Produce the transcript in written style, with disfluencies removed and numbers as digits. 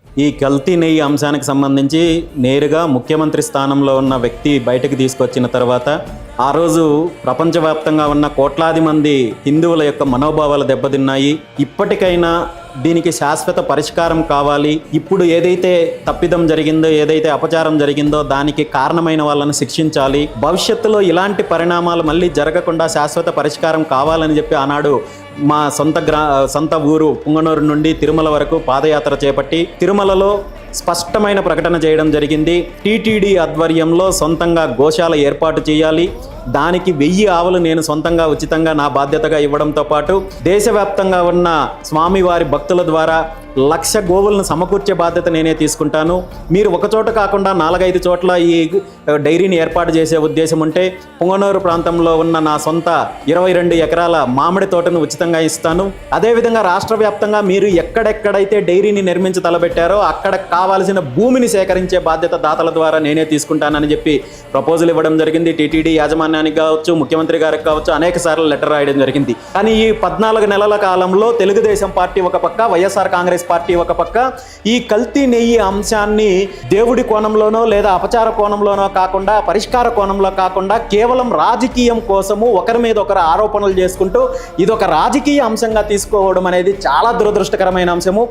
ఈ కల్తీ నెయ్యి అంశానికి సంబంధించి నేరుగా ముఖ్యమంత్రి స్థానంలో ఉన్న వ్యక్తి బయటకు తీసుకొచ్చిన తర్వాత ఆ రోజు ప్రపంచవ్యాప్తంగా ఉన్న కోట్లాది మంది హిందువుల యొక్క మనోభావాలు దెబ్బతిన్నాయి. ఇప్పటికైనా దీనికి శాశ్వత పరిష్కారం కావాలి. ఇప్పుడు ఏదైతే తప్పిదం జరిగిందో, ఏదైతే అపచారం జరిగిందో దానికి కారణమైన వాళ్ళని శిక్షించాలి. భవిష్యత్తులో ఇలాంటి పరిణామాలు మళ్ళీ జరగకుండా శాశ్వత పరిష్కారం కావాలని చెప్పి ఆనాడు మా సొంత ఊరు పుంగనూరు నుండి తిరుమల వరకు పాదయాత్ర చేపట్టి తిరుమలలో స్పష్టమైన ప్రకటన చేయడం జరిగింది. టీటీడీ ఆధ్వర్యంలో సొంతంగా గోశాల ఏర్పాటు చేయాలి. దానికి 1000 ఆవులు నేను సొంతంగా ఉచితంగా నా బాధ్యతగా ఇవ్వడంతో పాటు దేశవ్యాప్తంగా ఉన్న స్వామివారి భక్తుల ద్వారా 1,00,000 గోవులను సమకూర్చే బాధ్యత నేనే తీసుకుంటాను. మీరు ఒక చోట కాకుండా 4-5 చోట్ల ఈ డైరీని ఏర్పాటు చేసే ఉద్దేశం ఉంటే పుంగనూరు ప్రాంతంలో ఉన్న నా సొంత 22 ఎకరాల మామిడి తోటను ఉచితంగా ఇస్తాను. అదేవిధంగా రాష్ట్ర వ్యాప్తంగా మీరు ఎక్కడెక్కడైతే డైరీని నిర్మించి తలబెట్టారో అక్కడ కావాల్సిన భూమిని సేకరించే బాధ్యత దాతల ద్వారా నేనే తీసుకుంటానని చెప్పి ప్రపోజల్ ఇవ్వడం జరిగింది. టీటీడీ యాజమాన్యానికి కావచ్చు, ముఖ్యమంత్రి గారికి కావచ్చు అనేక సార్లు లెటర్ రాయడం జరిగింది. కానీ ఈ 14 నెలల కాలంలో తెలుగుదేశం పార్టీ ఒక పక్క, వైఎస్ఆర్ కాంగ్రెస్ పార్టీ ఒక పక్క ఈ కల్తీ నెయ్యి అంశాన్ని దేవుడి కోణంలోనో లేదా అపచార కోణంలోనో కాకుండా, పరిష్కార కోణంలో కాకుండా కేవలం రాజకీయం కోసము ఒకరి మీద ఒకరు ఆరోపణలు చేసుకుంటూ ఇదొక రాజకీయ అంశంగా తీసుకోవడం అనేది చాలా దురదృష్టకరమైన అంశము.